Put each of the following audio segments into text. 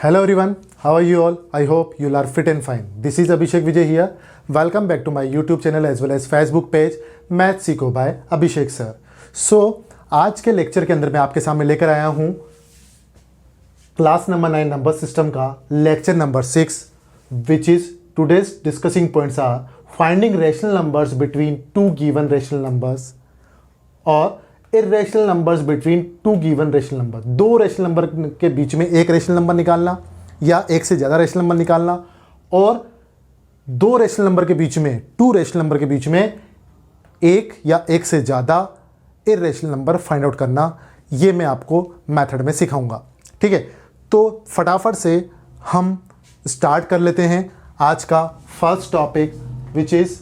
Hello everyone, how are you all? I hope you all are fit and fine. This is Abhishek Vijay here. Welcome back to my YouTube channel as well as Facebook page math सीखो by Abhishek sir. सो आज के lecture के अंदर मैं आपके सामने लेकर आया हूँ क्लास नंबर 9 नंबर सिस्टम का lecture number 6 which is today's discussing points are finding rational numbers between two given rational numbers और irrational numbers between two given rational number. दो रेशनल नंबर के बीच में एक रेशनल नंबर निकालना या एक से ज़्यादा रेशनल नंबर निकालना और दो रेशनल नंबर के बीच में टू रेशनल नंबर के बीच में एक या एक से ज़्यादा इरेशनल नंबर फाइंड आउट करना. ये मैं आपको मेथड में सिखाऊंगा. ठीक है, तो फटाफट से हम स्टार्ट कर लेते हैं आज का first topic which is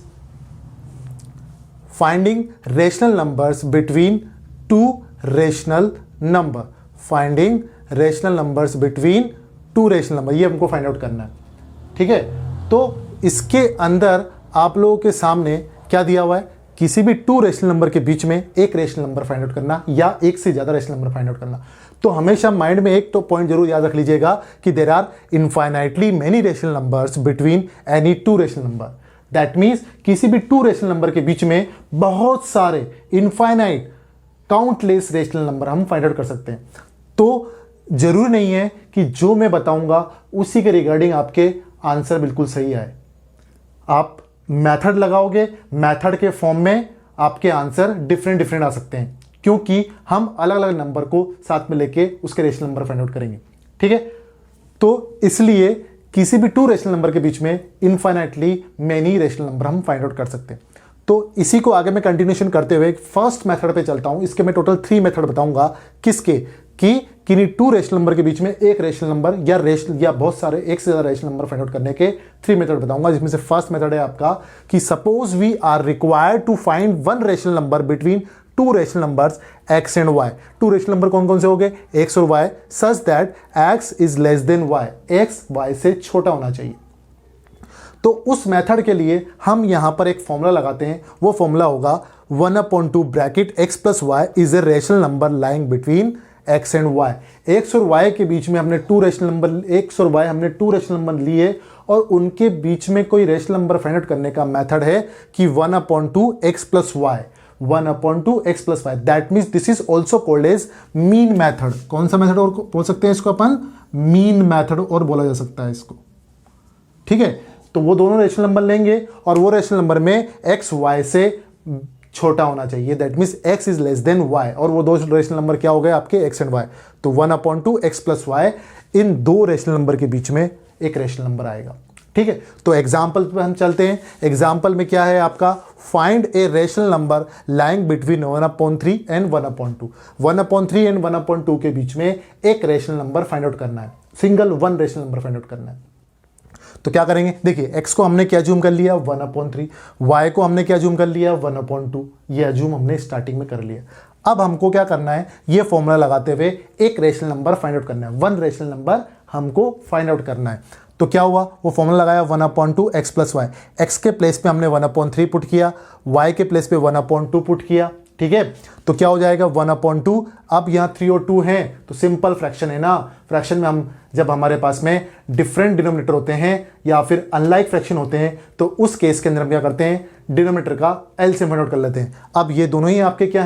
finding rational numbers between two rational number. Finding rational numbers between two rational number, ये हमको फाइंड आउट करना है. ठीक है, तो इसके अंदर आप लोगों के सामने क्या दिया हुआ है, किसी भी टू रेशनल नंबर के बीच में एक रेशनल नंबर फाइंड आउट करना या एक से ज्यादा रेशनल नंबर फाइंड आउट करना. तो हमेशा माइंड में एक तो पॉइंट जरूर याद रख लीजिएगा कि there are infinitely many rational numbers between any two rational number. That means किसी भी टू रेशनल नंबर के बीच में बहुत सारे इनफाइनाइट काउंटलेस रेशनल नंबर हम फाइंड आउट कर सकते हैं. तो जरूरी नहीं है कि जो मैं बताऊंगा उसी के रिगार्डिंग आपके आंसर बिल्कुल सही आए. आप मेथड लगाओगे, मेथड के फॉर्म में आपके आंसर डिफरेंट आ सकते हैं क्योंकि हम अलग अलग नंबर को साथ में लेके उसके रेशनल नंबर फाइंड आउट करेंगे. ठीक है, तो इसलिए किसी भी टू रेशनल नंबर के बीच में इनफाइनाइटली मेनी रेशनल नंबर हम फाइंड आउट कर सकते हैं. तो इसी को आगे मैं कंटिन्यूएशन करते हुए फर्स्ट मेथड पे चलता हूं. इसके मैं टोटल 3 मेथड बताऊंगा. किसके कि किन्हीं टू रेशनल नंबर के बीच में एक रेशनल नंबर या बहुत सारे एक से ज्यादा रेशनल नंबर फाइंड आउट करने के 3 मेथड बताऊंगा. जिसमें से फर्स्ट मेथड है आपका कि suppose we are required to find one rational number between two rational numbers x and y. Two rational number कौन कौन से हो गए, x और y, such that x is less than y. x y से छोटा होना चाहिए. तो उस मेथड के लिए हम यहां पर एक फॉर्मूला लगाते हैं. वो फॉर्मूला होगा 1/2 bracket x plus y is a rational number lying between x and y. x और y के बीच में हमने टू रेशनल नंबर, x और y हमने टू रेशनल नंबर लिए और उनके बीच में कोई रेशनल नंबर फाइंड आउट करने का मेथड है कि 1/2 x plus y. 1/2 x plus y. That means this is also called as mean method. कौन सा मेथड और बोल सकते हैं इसको अपन, मीन मेथड और बोला जा सकता है इसको. ठीक है, तो वो दोनों रेशनल नंबर लेंगे और वो रेशनल नंबर में x y से छोटा होना चाहिए. That means x is less than y और वो दो रेशनल नंबर क्या हो गए आपके x एंड y. तो 1/2 x प्लस y, इन दो रेशनल नंबर के बीच में एक रेशनल नंबर आएगा. ठीक है, तो एग्जाम्पल पे हम चलते हैं. एग्जाम्पल में क्या है आपका, find A rational number lying between 1/3 and 1/2. 1/3 and 1/2 के बीच में एक रेशनल नंबर फाइंड आउट करना है. Single one rational number find out करना है. तो क्या करेंगे, देखिए x को हमने क्या जूम कर लिया 1/3, y को हमने क्या जूम कर लिया 1/2. ये जूम हमने स्टार्टिंग में कर लिया. अब हमको क्या करना है, ये फॉर्मूला लगाते हुए एक रेशनल नंबर फाइंड आउट करना है. वन रेशनल नंबर हमको फाइंड आउट करना है. तो क्या हुआ, वो फॉर्मूला लगाया 1/2 x प्लस वाई. एक्स के प्लेस पे हमने 1/3 पुट किया, y के प्लेस पे 1/2 पुट किया. ठीक है, तो क्या हो जाएगा 1/2. अब यहाँ 3 और 2 हैं तो सिंपल फ्रैक्शन है ना. फ्रैक्शन में हम जब हमारे पास में डिफरेंट डिनोमिनेटर होते हैं या फिर अनलाइक फ्रैक्शन होते हैं तो उस केस के अंदर हम क्या करते हैं, डिनोमिनेटर का एलसीएम फाइंड आउट कर लेते हैं. अब ये दोनों ही आपके क्या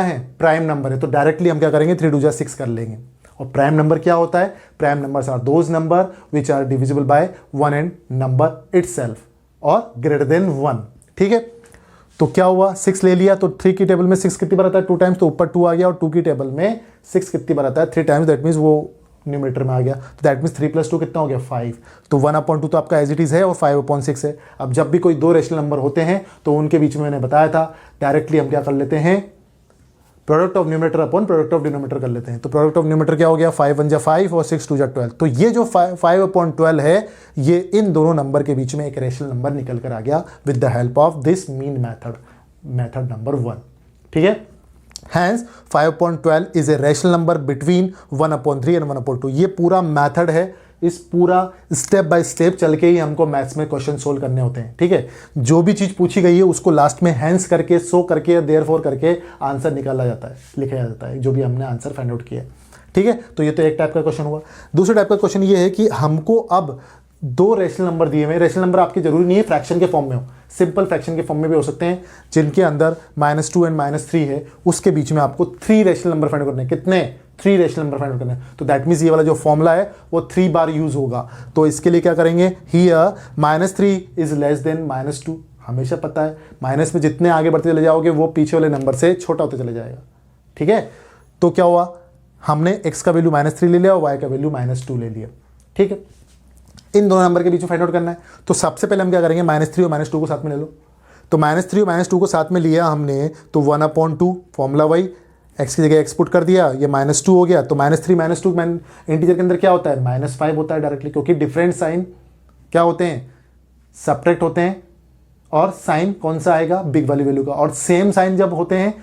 है, प्राइम नंबर है. तो डायरेक्टली हम क्या करेंगे 3 2 6 कर लेंगे. और प्राइम नंबर क्या होता है, prime numbers are those number which are divisible by 1 and number itself और ग्रेटर देन 1. ठीक है, तो क्या हुआ 6 ले लिया. तो 3 की टेबल में 6 कितनी बार आता है 2 टाइम्स, तो ऊपर 2 आ गया और 2 की टेबल में 6 कितनी बार आता है 3 टाइम्स. दैट मीन्स वो न्यूमरेटर में आ गया. तो दैट मीन्स 3 + 2 कितना हो गया 5. तो 1/2 तो आपका एज इट इज है और 5/6 है. अब जब भी कोई दो रेशनल नंबर होते हैं तो उनके बीच में मैंने बताया था डायरेक्टली हम क्या कर लेते हैं, product of numerator upon product of denominator कर लेते हैं. तो प्रोडक्ट ऑफ न्यूमरेटर क्या हो गया 5 1 5 और 6 2 12. तो ये जो 5/12 है ये इन दोनों नंबर के बीच में एक रेशनल नंबर निकल कर आ गया with the help of this mean method number 1. ठीक है, hence 5/12 is a rational number between 1/3 and 1/2. ये पूरा मेथड है. इस पूरा स्टेप बाय स्टेप चल के ही हमको मैथ्स में क्वेश्चन सोल्व करने होते हैं. ठीक है, जो भी चीज पूछी गई है उसको लास्ट में हैंस करके, सो करके, देयरफॉर करके आंसर निकाला जाता है, लिखा जाता है जो भी हमने आंसर फाइंड आउट किया. ठीक है, तो ये तो एक टाइप का क्वेश्चन हुआ। दूसरे टाइप का क्वेश्चन ये है कि हमको अब दो रेशनल नंबर दिए हुए। रेशनल नंबर आपके जरूरी नहीं है फ्रैक्शन के फॉर्म में हो, सिंपल फ्रैक्शन के फॉर्म में भी हो सकते हैं, जिनके अंदर -2 एंड -3 है, उसके बीच में आपको 3 रेशनल नंबर फाइंड करने हैं। कितने? 3 रेशनल नंबर फाइंड करने हैं। तो दैट मीन्स ये वाला जो फॉर्मूला है वो 3 बार यूज होगा। तो इसके लिए क्या करेंगे, हियर -3 इज लेस देन -2। हमेशा पता है माइनस में जितने आगे बढ़ते चले जाओगे वो पीछे वाले नंबर से छोटा होते चले जाएगा। ठीक है, तो क्या हुआ, हमने x का वैल्यू -3 ले लिया और y का वैल्यू -2 ले लिया। ठीक है, इन दोनों नंबर के बीच में फाइंड आउट करना है। तो सबसे पहले हम क्या करेंगे, -3 और -2 को साथ में ले लो। तो -3 और -2 को साथ में लिया हमने, तो 1/2 फॉर्मूला वही, x की जगह x पुट कर दिया, ये -2 हो गया। तो -3 -2 इंटीजर के अंदर क्या होता है, -5 होता है डायरेक्टली, क्योंकि डिफरेंट साइन क्या होते हैं, सब्ट्रैक्ट होते हैं, और साइन कौन सा आएगा, बिग वाली वैल्यू का। और सेम साइन जब होते हैं,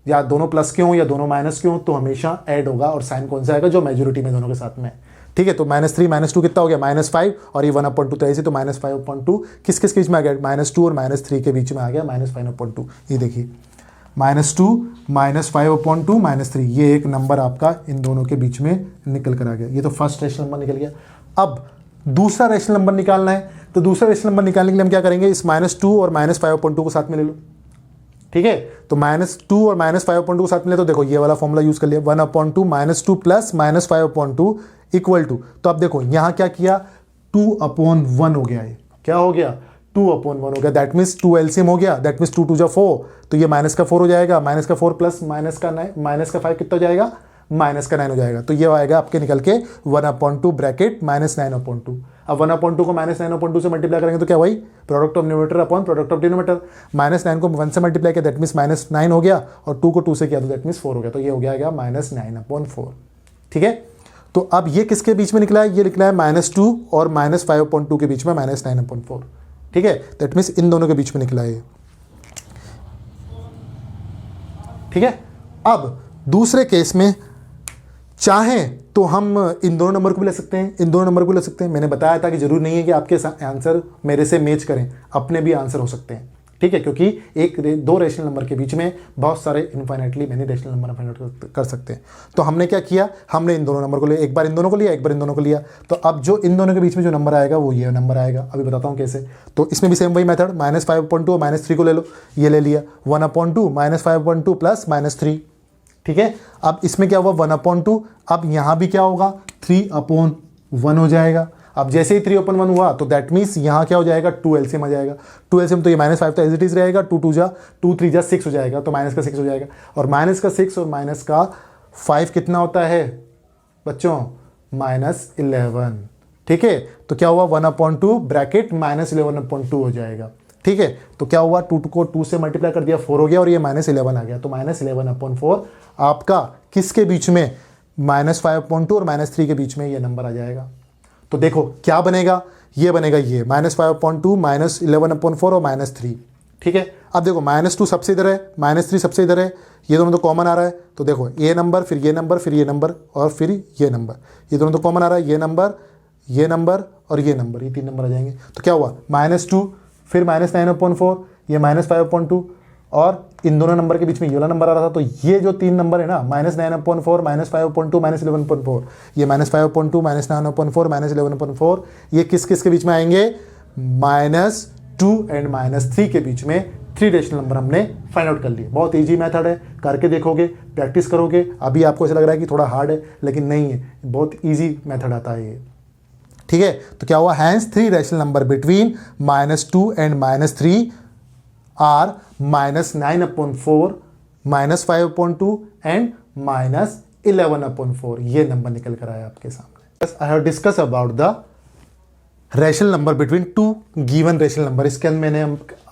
या दोनों प्लस के हों या दोनों माइनस के हों, तो हमेशा ऐड होगा, और साइन कौन सा आएगा, जो मेजोरिटी में दोनों के साथ में। ठीक है, तो -3 -2 कितना हो गया, -5, और ये 1/2 तो ऐसे, तो -5/2 किस किस के बीच में आ गया, -2 और -3 के बीच में आ गया, -5/2। ये देखिए -2 -5/2 -3, ये एक नंबर आपका इन दोनों के बीच में निकल कर आ गया। ये तो फर्स्ट रेशनल नंबर निकल गया। अब दूसरा रेशनल नंबर निकालना है, तो दूसरा रेशनल नंबर निकालने के लिए हम क्या करेंगे, इस -2 और -5/2 को साथ में ले लो। ठीक है, तो -2 और -5/2 को साथ में ले, तो देखो ये वाला फॉर्मूला यूज कर लिया, 1/2 -2 प्लस -5/2 इक्वल टू, तो अब देखो यहां क्या किया, 2/1 हो गया। ये क्या हो गया, 2/1 हो गया। दैट मीन्स 2 एलसीएम हो गया, दैट मीन्स 2 2 4, तो ये -4 हो जाएगा, -4 प्लस -5 कितना हो जाएगा, -9 हो जाएगा। तो ये आएगा आपके निकल के 1/2 ब्रैकेट -9/2। अब 1/2 को -9/2 से मल्टीप्लाई करेंगे तो क्या वही product of numerator upon product of denominator. -9 को 1 से मल्टीप्लाई किया, दैट मीन्स -9 हो गया, और 2 को 2 से किया तो दैट मीन्स 4 हो गया। तो ये हो गया -9/4। ठीक है, तो अब ये किसके बीच में निकला है, ये निकला है -2 और -5/2 के बीच में, -9/4। ठीक है, दैट मीन्स इन दोनों के बीच में निकला है। ठीक है, अब दूसरे केस में चाहें तो हम इन दोनों नंबर को भी ले सकते हैं, इन दोनों नंबर को ले सकते हैं। मैंने बताया था कि जरूरी नहीं है कि आपके आंसर मेरे से मैच करें, अपने भी आंसर हो सकते हैं। ठीक है, क्योंकि दो रेशनल नंबर के बीच में बहुत सारे infinitely many rational number find out कर सकते हैं। तो हमने क्या किया, हमने इन दोनों नंबर को लिया, एक बार इन दोनों को लिया, एक बार इन दोनों को लिया। तो अब जो इन दोनों के बीच में जो नंबर आएगा वो ये नंबर आएगा। अभी बताता हूँ कैसे। तो इसमें भी सेम वही मेथड, -5/2 और -3 को ले लो, ये ले लिया, 1/2 -5/2 प्लस -3। ठीक है, अब इसमें क्या हुआ, 1/2। अब यहाँ भी क्या होगा, 3/1 हो जाएगा। अब जैसे ही 3/1 हुआ तो दैट मीन्स यहाँ क्या हो जाएगा, 2 एलसीएम आ जाएगा। 2 एलसीएम तो ये -5 तो एज इट इज रहेगा, 2 3 जा 6 हो जाएगा, तो माइनस का 6 हो जाएगा। और माइनस का 6 और माइनस का 5 कितना होता है बच्चों, -11। ठीक है, तो क्या हुआ, 1/2 ब्रैकेट -11/2 हो जाएगा। ठीक है, तो क्या हुआ, 2 को 2 से मल्टीप्लाई कर दिया, 4 हो गया, और ये -11 आ गया। तो -11/4 आपका किसके बीच में, -5/2 और -3 के बीच में ये नंबर आ जाएगा। तो देखो क्या बनेगा, ये बनेगा, ये -5/2 -11/4 और -3। ठीक है, अब देखो -2 सबसे इधर है, -3 सबसे इधर है, ये दोनों तो कॉमन आ रहा है। तो देखो ये नंबर, फिर ये नंबर, फिर ये नंबर, और फिर ये नंबर, ये दोनों तो कॉमन आ रहा है, ये नंबर, ये नंबर और ये नंबर, ये 3 नंबर आ जाएंगे। तो क्या हुआ, -2, फिर -9/4, ये -5/2, और इन दोनों नंबर के बीच में ये वाला नंबर आ रहा था। तो ये जो 3 नंबर है ना, -9/4, -5/2, -11/4, ये -5/2, -9/4, -11/4, ये किस किस के बीच में आएंगे, -2 एंड -3 के बीच में 3 रेशनल नंबर हमने फाइंड आउट कर लिए। बहुत इजी मेथड है, करके देखोगे, प्रैक्टिस करोगे। अभी आपको ऐसा लग रहा है कि थोड़ा हार्ड है, लेकिन नहीं है, बहुत ईजी मेथड आता है ये। ठीक है, तो क्या हुआ, hence 3 rational number between -2 and -3 are -9/4, -5/2 and -11/4। ये नंबर निकल कर आया आपके सामने। I have discuss about the rational number between 2 given rational number. इसके अंदर मैंने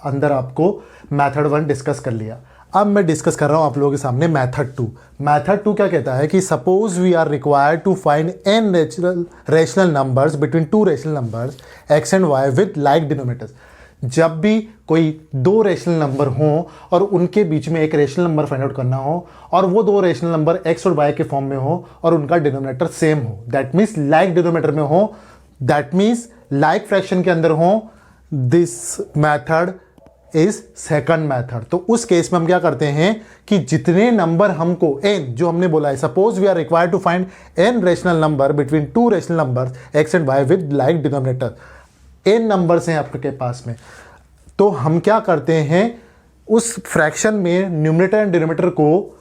अंदर आपको मेथड 1 डिस्कस कर लिया। अब मैं डिस्कस कर रहा हूं आप लोगों के सामने मेथड 2। मेथड 2 क्या कहता है कि suppose we are required to find an rational numbers between 2 rational numbers x and y with like denominators. जब भी कोई 2 रेशनल नंबर हों और उनके बीच में एक रेशनल नंबर फाइंड आउट करना हो, और वो 2 रेशनल नंबर x और y के फॉर्म में हो और उनका डिनोमिनेटर सेम हो, दैट मीन्स लाइक डिनोमिनेटर में हो, दैट मीन्स लाइक फ्रैक्शन के अंदर हो, this method is second method. तो उस केस में हम क्या करते हैं कि जितने नंबर हमको n जो हमने बोला है, suppose we are required to find n rational number between two rational numbers x and y with like denominator, n numbers हैं आपके पास में, तो हम क्या करते हैं उस फ्रैक्शन में न्यूमरेटर एंड डिनोमिनेटर को,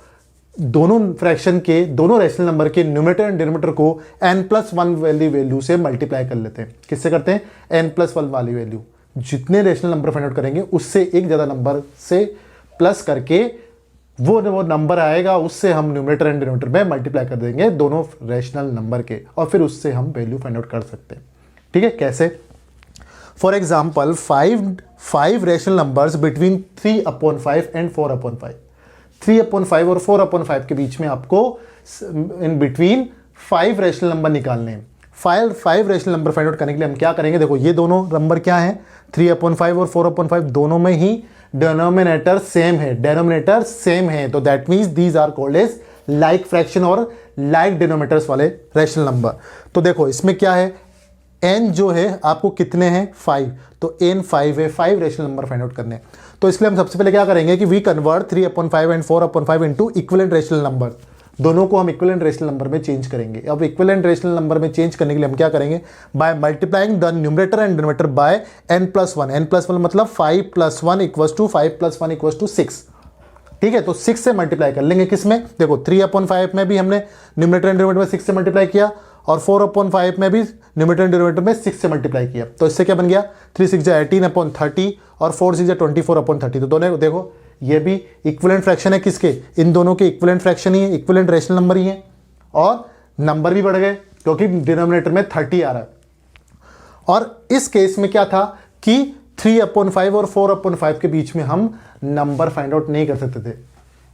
दोनों फ्रैक्शन के दोनों रेशनल नंबर के न्यूमरेटर एंड डिनोमिनेटर को n+1 वाली वैल्यू से मल्टीप्लाई कर लेते हैं। किससे करते हैं? n+1 वाली वैल्यू, जितने रेशनल नंबर फाइंड आउट करेंगे उससे एक ज़्यादा नंबर से प्लस करके वो नंबर आएगा, उससे हम न्यूमरेटर एंड डिनोमिनेटर में मल्टीप्लाई कर देंगे दोनों रेशनल नंबर के, और फिर उससे हम वैल्यू फाइंड आउट कर सकते हैं। ठीक है, कैसे? For example 5 rational numbers between 3/5 and 4/5, 3/5 और 4/5 के बीच में आपको इन बिटवीन 5 रेशनल नंबर निकालने हैं। 5 रेशनल नंबर फाइंड आउट करने के लिए हम क्या करेंगे? देखो ये दोनों नंबर क्या है, 3/5 और 4/5, दोनों में ही डिनोमिनेटर सेम है, डेनोमिनेटर सेम है, तो that means these are called as like fraction और लाइक डिनोमिनेटर्स वाले रेशनल नंबर। तो देखो इसमें क्या है, n जो है आपको कितने हैं? 5, तो n 5 है, 5 रेशनल नंबर फाइंड आउट करने हैं। तो इसलिए हम सबसे पहले क्या करेंगे कि we convert 3/5 and 4/5 into equivalent rational number, दोनों को हम इक्विवेलेंट रेशनल नंबर में चेंज करेंगे। अब इक्विवेलेंट रेशनल नंबर में चेंज करने के लिए हम क्या करेंगे? By multiplying the numerator and denominator by n+1, n+1 मतलब 5 + 1 = 5 + 1 = 6। ठीक है, तो 6 से मल्टीप्लाई कर लेंगे। किसमें? देखो 3/5 में भी हमने न्यूमरेटर एंड डिनोमिनेटर में 6 से मल्टीप्लाई किया, और 4/5 में भी न्यूमरेटर एंड डिनोमिनेटर में 6 से मल्टीप्लाई किया, तो इससे क्या बन गया? 3 6 18/30 और 4 6 24/30। तो दोनों देखो ये भी इक्विवेलेंट फ्रैक्शन है, किसके? इन दोनों के इक्विवेलेंट फ्रैक्शन ही है, इक्विवेलेंट रेशनल नंबर ही है, और नंबर भी बढ़ गए क्योंकि डिनोमिनेटर में 30 आ रहा है। और इस केस में क्या था कि 3/5 और 4/5 के बीच में हम नंबर फाइंड आउट नहीं कर सकते थे।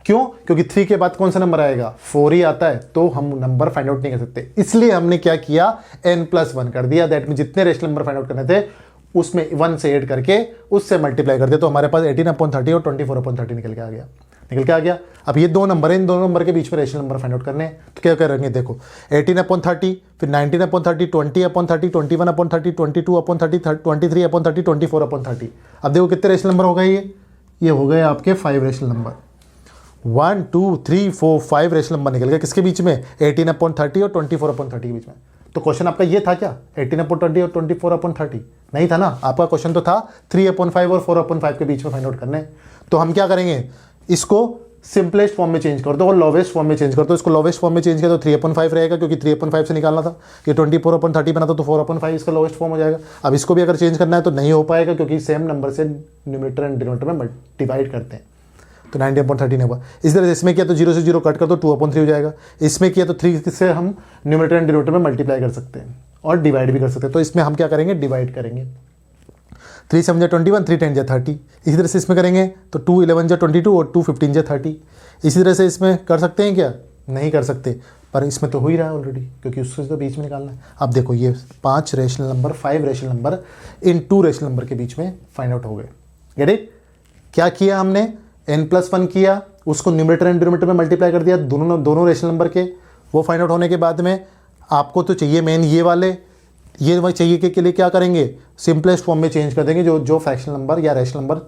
क्यों? क्योंकि 3 के बाद कौन सा नंबर आएगा? 4 ही आता है, तो हम नंबर फाइंड आउट नहीं कर सकते। इसलिए हमने क्या किया? n+1 कर दिया। दैट में जितने रेशनल नंबर फाइंड आउट करने थे उसमें 1 से ऐड करके उससे मल्टीप्लाई कर दिया, तो हमारे पास 18/30 और 24/30 निकल के आ गया। अब ये दो नंबर है, इन दोनों नंबर के बीच में रेशनल नंबर फाइंड आउट करने हैं, तो क्या करेंगे? देखो 18/30, फिर 19/30, 20/30, 21/30, 22/30, 23/30, 24/30। अब देखो कितने रेशनल नंबर हो गए? ये हो गए आपके 5 रेशनल नंबर। 1 2 3 4 5 रेशनल नंबर निकल गए, किसके बीच में? 18/30 और 24/30 के बीच में। तो क्वेश्चन आपका ये था क्या? 18/20 और 24/30 नहीं था ना, आपका क्वेश्चन तो था 3/5 और 4/5 के बीच में फाइंड आउट करना है। तो हम क्या करेंगे? इसको सिंपलेस्ट फॉर्म में चेंज कर दो और लोवेस्ट फॉर्म में चेंज कर दो। इसको लोवेस्ट फॉर्म में चेंज किया तो 3/5 रहेगा, क्योंकि 3/5 से निकालना था। ये 24/30 बना तो 4/5 इसका लोवेस्ट फॉर्म हो जाएगा। अब इसको भी अगर चेंज करना है तो नहीं हो पाएगा, क्योंकि सेम नंबर से न्यूमरेटर एंड डिनोमिनेटर में डिवाइड करते हैं, तो 19/30 नहीं हुआ। इस तरह से इसमें किया तो 0 से 0 कट कर दो, 2/3 हो जाएगा। इसमें किया तो 3 से हम न्यूमरेटर एंड डिनोमिनेटर में मल्टीप्लाई कर सकते हैं और डिवाइड भी कर सकते हैं। तो इसमें हम क्या करेंगे? डिवाइड करेंगे। 3 7 21, 3 10 30। इसी तरह से इसमें करेंगे तो 2 11 22 और 2 15 30। इसी तरह से इसमें कर सकते हैं क्या? नहीं कर सकते, पर इसमें तो हो ही रहा है ऑलरेडी, क्योंकि उससे तो बीच में निकालना है। अब देखो ये 5 rational number, 5 rational number in 2 rational number के बीच में फाइंड आउट हो गए। Get it? क्या किया हमने? n+1 किया, उसको न्यूमरेटर एंड डिनोमिनेटर में मल्टीप्लाई कर दिया, दोनों रेशनल नंबर के। वो फाइंड आउट होने के बाद में आपको तो चाहिए मेन ये वाले, ये वही चाहिए के लिए क्या करेंगे? सिंपलेस्ट फॉर्म में चेंज कर देंगे। जो फ्रैक्शनल नंबर या रेशनल नंबर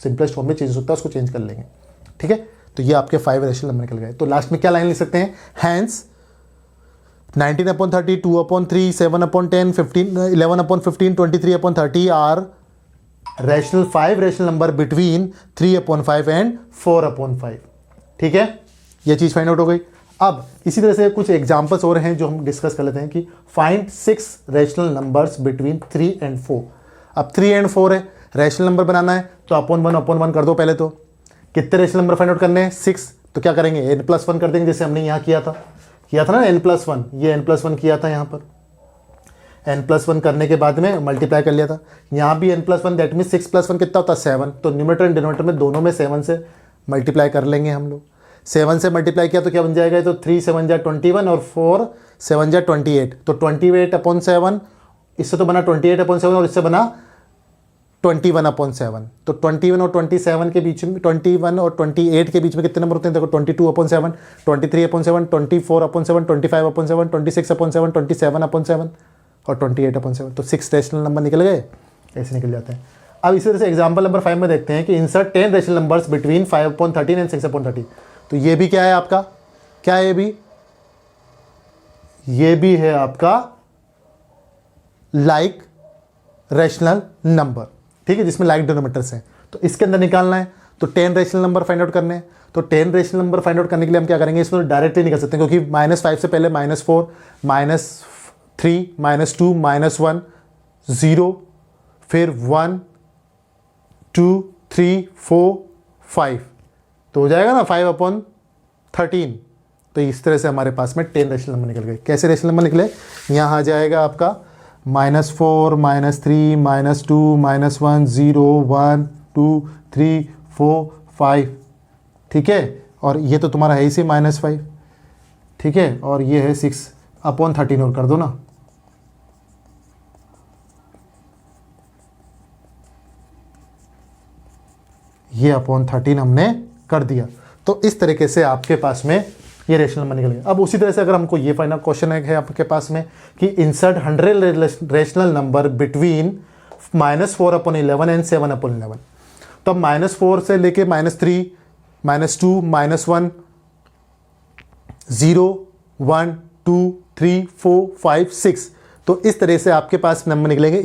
सिंपलेस्ट फॉर्म में चेंज होता है उसको चेंज कर लेंगे। ठीक है, तो ये आपके 5 रेशनल नंबर निकल गए। तो लास्ट में क्या लाइन लिख सकते हैं? Hence 19/30, 2/3, 7/10, 11/15, 23/30 are rational 5 rational number between 3/5 and 4/5। ठीक है, ये चीज़ फाइंड आउट हो गई। अब इसी तरह से कुछ एग्जांपल्स और हैं जो हम डिस्कस कर लेते हैं कि find 6 rational numbers between 3 and 4। अब 3 एंड 4 है, रेशनल नंबर बनाना है तो अपॉन 1 कर दो। पहले तो कितने रेशनल नंबर फाइंड आउट करने हैं? 6। तो क्या करेंगे? n+1 कर देंगे, जैसे हमने यहाँ किया था ना n+1, ये n+1 किया था यहाँ पर। n+1 करने के बाद में मल्टीप्लाई कर लिया था, यहाँ भी n+1, दैट मीन 6 + 1 कितना होता है? 7। तो न्यूमरेटर एंड डिनोमिनेटर में दोनों में 7 से मल्टीप्लाई कर लेंगे हम लोग। 7 से मल्टीप्लाई किया तो क्या बन जाएगा? तो 3 7 21 और 4 7 28, तो 28/7। इससे तो बना 28/7 और इससे बना 21/7। तो 21 और 27 के बीच में, 21 और 28 के बीच में कितने नंबर होते हैं? देखो 22/7, 23/7, 24/7, 25/7, 26/7, 27/7 और 28/7। तो 6 रेशनल नंबर निकल गए, ऐसे निकल जाते हैं। अब इसी तरह से एग्जाम्पल नंबर 5 में देखते हैं कि insert 10 rational numbers between 5/13 and 6/30। तो ये भी क्या है आपका, क्या है ये भी है आपका लाइक रेशनल नंबर, ठीक है, जिसमें लाइक डिनोमिनेटर्स हैं। तो इसके अंदर निकालना है, तो 10 रेशनल नंबर फाइंड आउट करने हैं। तो 10 रेशनल नंबर फाइंड आउट करने के लिए हम क्या करेंगे, इसमें तो डायरेक्टली निकल सकते हैं, क्योंकि -5 से पहले -4, -3, -2, -1, 0, फिर 1, 2, 3, 4, 5, तो हो जाएगा ना 5/13। तो इस तरह से हमारे पास में 10 रेशनल नंबर निकल गए। कैसे रेशनल नंबर निकले, यहाँ आ जाएगा आपका -4, -3, -2, -1, 0, 1, 2, 3, 4, 5, ठीक है। और ये तो तुम्हारा है ही से -5, ठीक है, और ये है 6/13 और कर दो ना, ये /13 हमने कर दिया। तो इस तरीके से आपके पास में ये रेशनल नंबर निकल गया। अब उसी तरह से अगर हमको ये फाइनल क्वेश्चन है आपके पास में कि insert 100 rational number between -4/11 and 7/11। तो अब -4 से लेके -3, -2, -1, 0, 1, 2, 3, 4, 5, 6, तो इस तरह से आपके पास नंबर निकलेंगे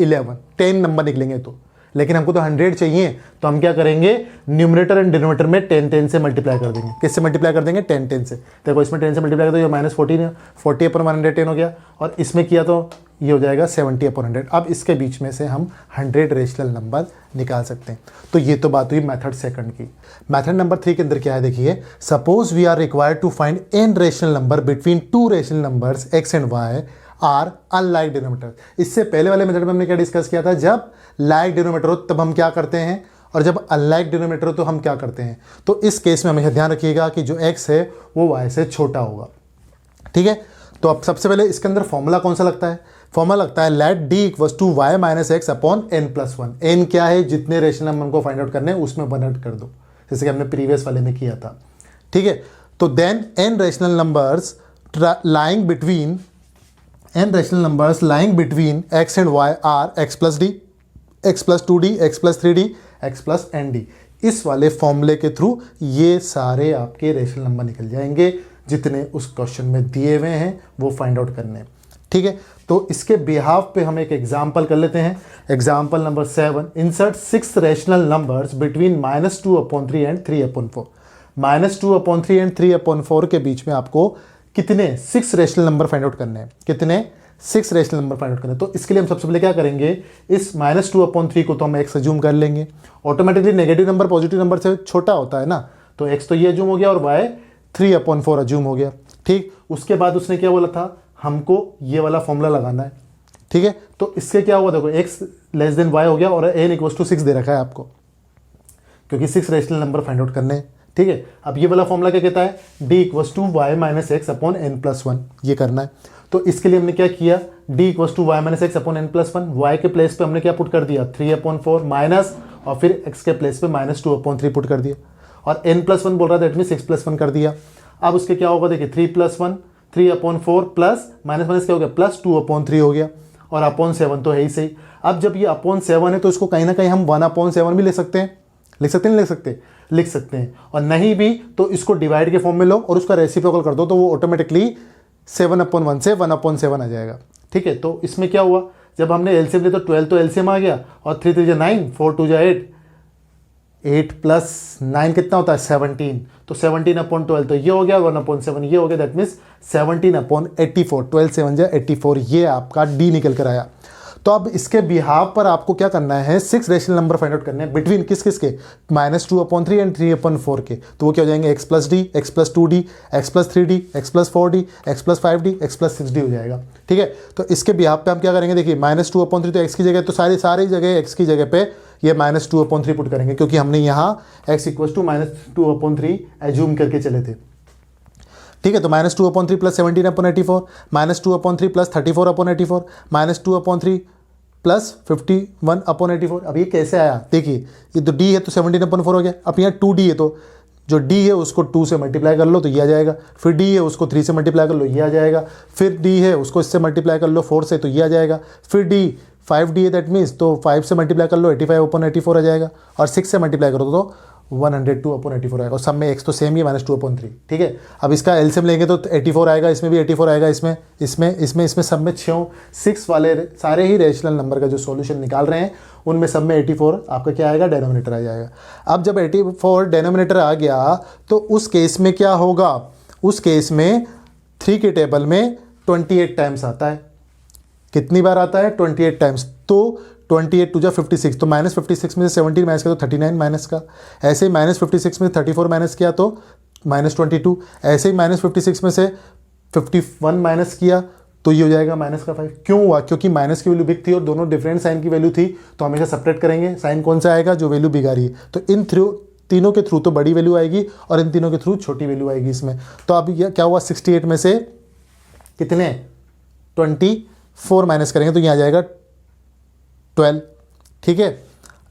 10 नंबर निकलेंगे। तो लेकिन हमको तो 100 चाहिए, तो हम क्या करेंगे, न्यूमरेटर एंड डिनोमिनेटर में 10 से मल्टीप्लाई कर देंगे। किससे मल्टीप्लाई कर देंगे, 10 से। देखो इसमें 10 से मल्टीप्लाई कर दो, ये -14 40/110 हो गया, और इसमें किया तो ये हो जाएगा 70/100। अब इसके बीच में से हम 100 रेशनल नंबर निकाल सकते हैं। तो ये तो बात हुई मेथड सेकंड की। मेथड नंबर 3 के अंदर क्या है, देखिए, suppose we are required to find n rational number between 2 rational numbers x and y are unlike denominator. इससे पहले वाले मेथड में हमने क्या डिस्कस किया था, जब लाइक डिनोमिनेटर हो तब हम क्या करते हैं, और जब अनलाइक डिनोमिनेटर हो तो हम क्या करते हैं। तो इस केस में हमेशा ध्यान रखिएगा कि जो x है वो y से छोटा होगा, ठीक है। तो अब सबसे पहले इसके अंदर फॉर्मूला कौन सा लगता है, फॉर्मूला लगता है late d = y - x/n+1। n क्या है, जितने रेशनल नंबर हमको फाइंड आउट करने हैं उसमें 1 ऐड कर दो, जैसे कि हमने प्रीवियस वाले में किया था, ठीक है। तो then n rational numbers lying between x and y are x+d, x+2d, x+3d, x+nd। इस वाले फॉर्मूले के थ्रू ये सारे आपके रेशनल नंबर निकल जाएंगे जितने उस क्वेश्चन में दिए हुए हैं, वो फाइंड आउट करने हैं, ठीक है। तो इसके बिहाफ पे हम एक एग्जाम्पल कर लेते हैं। Example number 7, insert 6 rational numbers between -2/3 and 3/4। -2/3 and 3/4 के बीच में आपको कितने 6 रेशनल नंबर फाइंड आउट करने हैं, कितने 6 रेशनल नंबर फाइंड आउट करने हैं। तो इसके लिए हम सबसे पहले क्या करेंगे, इस -2/3 को तो हम x अज्यूम कर लेंगे। Automatically negative number positive number से छोटा होता है ना, तो x तो ये अज्यूम हो गया और y 3/4 अज्यूम हो गया, ठीक। उसके बाद उसने क्या बोला था, हमको ये वाला फॉर्मूला लगाना है, ठीक है। तो इससे क्या हुआ, देखो x < y हो गया और n = 6 दे रखा है आपको, क्योंकि 6 रेशनल नंबर फाइंड आउट करने हैं, ठीक है। अब ये वाला फॉर्मूला क्या कहता है, d = y - x/n+1, ये करना है। तो इसके लिए हमने क्या किया, d = y - x/n+1, y के प्लेस पे हमने क्या पुट कर दिया, 3/4 माइनस, और फिर x के प्लेस पे -2/3 पुट कर दिया, और n+1 बोल रहा था, दैट मीन 6+1 कर दिया। अब उसके क्या होगा, देखिए 3+1 3/4 प्लस माइनस क्या हो गया, +2/3 हो गया, और /7 तो है ही सही। अब जब ये /7 है तो इसको कहीं ना कहीं हम 1/7 भी ले सकते हैं, लिख सकते हैं, नहीं लिख सकते, लिख सकते हैं। और नहीं भी तो इसको डिवाइड के फॉर्म में लो और उसका रेसिप्रोकल कर दो, तो वो ऑटोमेटिकली 7/1 से 1/7 आ जाएगा, ठीक है। तो इसमें क्या हुआ, जब हमने एलसीएम लिया तो 12 तो एलसीएम आ गया, और 3 3 9, 4 2 8, 8 + 9 कितना होता है, 17। तो 17/12 तो ये हो गया, 1/7 ये हो गया, दैट मीन्स 17/84, 12 7 84, ये आपका डी निकल कर आया। तो अब इसके बिहाफ पर आपको क्या करना है, 6 रेशनल नंबर फाइंड आउट करने हैं बिटवीन किस किस के, -2/3 एंड 3/4 के। तो वो क्या हो जाएंगे, x+d, x+2d, x+3d, x+4d, x+5d, x+6d हो जाएगा, ठीक है। तो इसके बिहाफ पे हम क्या करेंगे, देखिए -2/3 तो x की जगह, तो सारी जगह x की जगह पे ये -2/3 पुट करेंगे, क्योंकि हमने यहाँ x = -2/3 एज्यूम करके चले थे, ठीक है। तो -2/3 + 17/84, -2/3 + 34/84, -2/3 + 51/84। अब ये कैसे आया, देखिए ये तो d है तो 17/4 हो गया। अब यहाँ 2d है तो जो d है उसको 2 से मल्टीप्लाई कर लो तो ये आ जाएगा, फिर d है उसको 3 से मल्टीप्लाई कर लो ये आ जाएगा, फिर d है उसको इससे मल्टीप्लाई कर लो 4 से तो ये आ जाएगा, फिर d 5 डी है, दैट मीन्स तो 5 से मल्टीप्लाई कर लो 85 अपॉन 84 आ जाएगा, और 6 से मल्टीप्लाई करो तो 102 अपॉन 84 आएगा, और सब में x तो सेम ही है -2 अपॉन 3। ठीक है, अब इसका एलसीएम लेंगे तो 84 आएगा, इसमें भी 84 आएगा, इसमें सब में 6 वाले सारे ही रेशनल नंबर का जो सॉल्यूशन निकाल रहे हैं उनमें सब में 84 आपका क्या आएगा, डेनोमिनेटर आ जाएगा। अब जब 84 डेनोमिनेटर आ गया तो उस केस में क्या होगा, उस केस में 3 के टेबल में 28 टाइम्स आता है। कितनी बार आता है, 28 टाइम्स। तो 28 टू जा 56, तो -56 में से 17 माइनस किया तो 39 माइनस का, ऐसे ही -56 में से 34 माइनस किया तो -22, ऐसे ही -56 में से 51 माइनस किया तो ये हो जाएगा -5। क्यों हुआ, क्योंकि माइनस की वैल्यू बिग थी और दोनों डिफरेंट साइन की वैल्यू थी, तो हमेशा सेपरेट करेंगे, साइन कौन सा आएगा, जो वैल्यू बिग आ रही है। तो इन तीनों के थ्रू तो बड़ी वैल्यू आएगी और इन तीनों के थ्रू छोटी वैल्यू आएगी इसमें। तो अब ये क्या हुआ, 68 में से कितने 24 माइनस करेंगे तो ये आ जाएगा 12। ठीक है,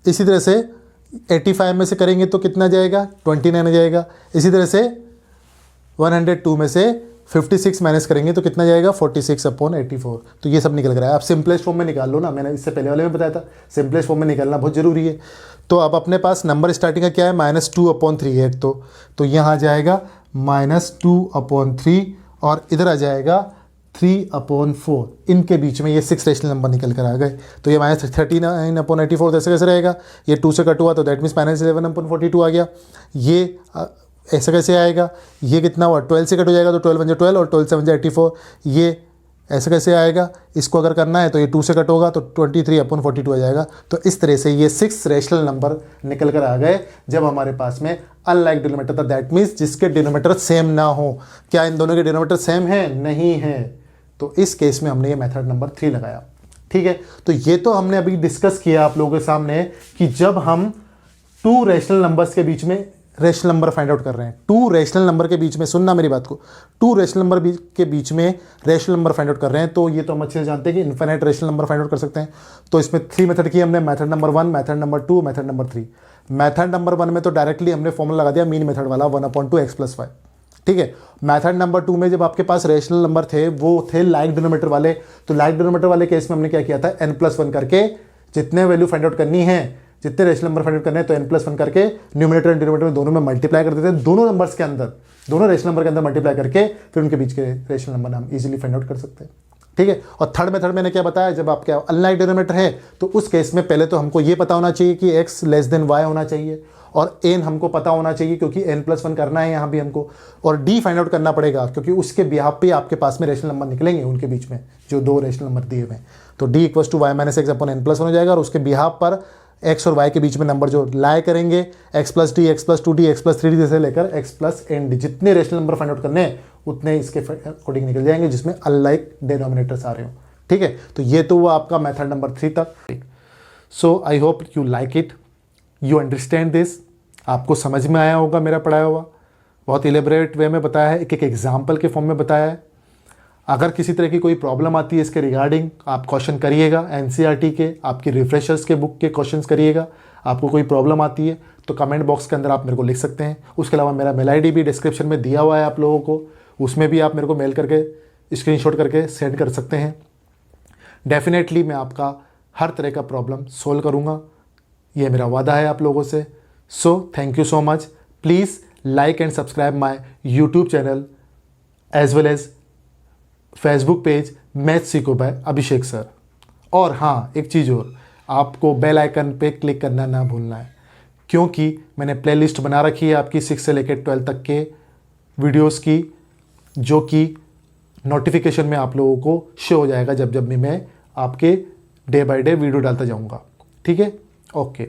इसी तरह से 85 में से करेंगे तो कितना जाएगा, 29 आ जाएगा। इसी तरह से 102 में से 56 माइनस करेंगे तो कितना जाएगा, 46 अपॉन 84। तो ये सब निकल रहा है। आप सिंपलेस्ट फॉर्म में निकाल लो ना, मैंने इससे पहले वाले में बताया था, सिंपलेस्ट फॉर्म में निकालना बहुत जरूरी है। तो अब अपने पास नंबर स्टार्टिंग का क्या है, -2 अपॉन 3 है एक तो यहाँ आ जाएगा -2 अपॉन 3 और इधर आ जाएगा 3 अपॉन 4। इनके बीच में ये 6 रेशनल नंबर निकल कर आ गए। तो ये -39 अपॉन 84 ऐसे कैसे रहेगा, ये 2 से कट हुआ तो दैट मीन्स -11 अपॉन 42 आ गया। ये ऐसा कैसे आएगा, ये कितना हुआ, 12 से कट हो जाएगा तो 12 बन जाए 12 और 12 से बन जाए 84। ये ऐसा कैसे आएगा, इसको अगर करना है तो ये 2 से कट होगा तो 23 अपॉन 42 आ जाएगा। तो इस तरह से ये 6 रेशनल नंबर निकल कर आ गए जब हमारे पास में अनलाइक डिनोमिनेटर था, दैट मीन्स जिसके डिनोमिनेटर सेम ना हो। क्या इन दोनों के डिनोमिनेटर सेम है, नहीं है, तो इस केस में हमने ये मेथड नंबर 3 लगाया। ठीक है, तो ये तो हमने अभी डिस्कस किया आप लोगों के सामने कि जब हम 2 रेशनल नंबर्स के बीच में रेशनल नंबर फाइंड आउट कर रहे हैं, 2 रेशनल नंबर के बीच में, सुनना मेरी बात को, 2 रेशनल नंबर के बीच में रेशनल नंबर फाइंड आउट कर रहे हैं, तो ये तो हम अच्छे से जानते हैं कि infinite rational number find out कर सकते हैं। तो इसमें 3 मेथड की हमने, method number 1, method number 2, method number 3। Method number 1 में तो डायरेक्टली हमने फॉर्मूला लगा दिया मीन मेथड वाला 1/2 x + y। ठीक है, मेथड नंबर 2 में जब आपके पास रेशनल नंबर थे वो थे लाइक डिनोमिनेटर वाले, तो लाइक डिनोमिनेटर वाले केस में हमने क्या किया था, n+1 करके जितने वैल्यू फाइंड आउट करनी है, जितने रेशनल नंबर फाइंड आउट करने हैं तो n+1 करके न्यूमरेटर एंड डिनोमिनेटर में दोनों में मल्टीप्लाई कर देते हैं, दोनों नंबर्स के अंदर, दोनों रेशनल नंबर के अंदर मल्टीप्लाई करके फिर उनके बीच के रेशनल नंबर हम इजीली फाइंड आउट कर सकते हैं। ठीक है, और थर्ड मेथड मैंने क्या बताया, जब आपके अनलाइक डिनोमिनेटर है तो उस केस में पहले तो हमको ये पता होना चाहिए कि x < y होना चाहिए और n हमको पता होना चाहिए क्योंकि n+1 करना है यहाँ भी हमको, और d फाइंड आउट करना पड़ेगा क्योंकि उसके बिहाफ पे आपके पास में रेशनल नंबर निकलेंगे उनके बीच में जो 2 रेशनल नंबर दिए हुए हैं। तो d = y - x upon n+1 हो जाएगा और उसके बिहाफ पर x और y के बीच में नंबर जो लाए करेंगे x + d, x + 2d, x + 3d जैसे लेकर x + n d, जितने रेशनल नंबर फाइंड आउट करने हैं उतने इसके अकॉर्डिंग निकल जाएंगे जिसमें अनलाइक डिनोमिनेटर्स आ रहे हो। ठीक है, तो ये तो हुआ आपका मेथड नंबर 3 तक। So I hope you like it, you understand this, आपको समझ में आया होगा मेरा पढ़ाया हुआ, बहुत इलेबरेट वे में बताया है, एक एक एग्जाम्पल के फॉर्म में बताया है। अगर किसी तरह की कोई प्रॉब्लम आती है इसके रिगार्डिंग आप क्वेश्चन करिएगा, एनसीईआरटी के आपकी रिफ्रेशर्स के बुक के क्वेश्चंस करिएगा। आपको कोई प्रॉब्लम आती है तो कमेंट बॉक्स के अंदर आप मेरे को लिख सकते हैं। उसके अलावा मेरा मेल आईडी भी डिस्क्रिप्शन में दिया हुआ है आप लोगों को, उसमें भी आप मेरे को मेल करके स्क्रीनशॉट करके सेंड कर सकते हैं। डेफिनेटली मैं आपका हर तरह का प्रॉब्लम सोल्व करूँगा, ये मेरा वादा है आप लोगों से। So thank you so much, please like and subscribe my YouTube channel as well as Facebook page maths सीखो बाय अभिषेक सर। और हाँ, एक चीज़ और, आपको बेल आइकन पे क्लिक करना ना भूलना है क्योंकि मैंने प्लेलिस्ट बना रखी है आपकी 6 से लेकर 12 तक के वीडियोस की, जो कि नोटिफिकेशन में आप लोगों को शो हो जाएगा जब जब भी मैं आपके डे बाय डे वीडियो डालता जाऊँगा। ठीक है, ओके।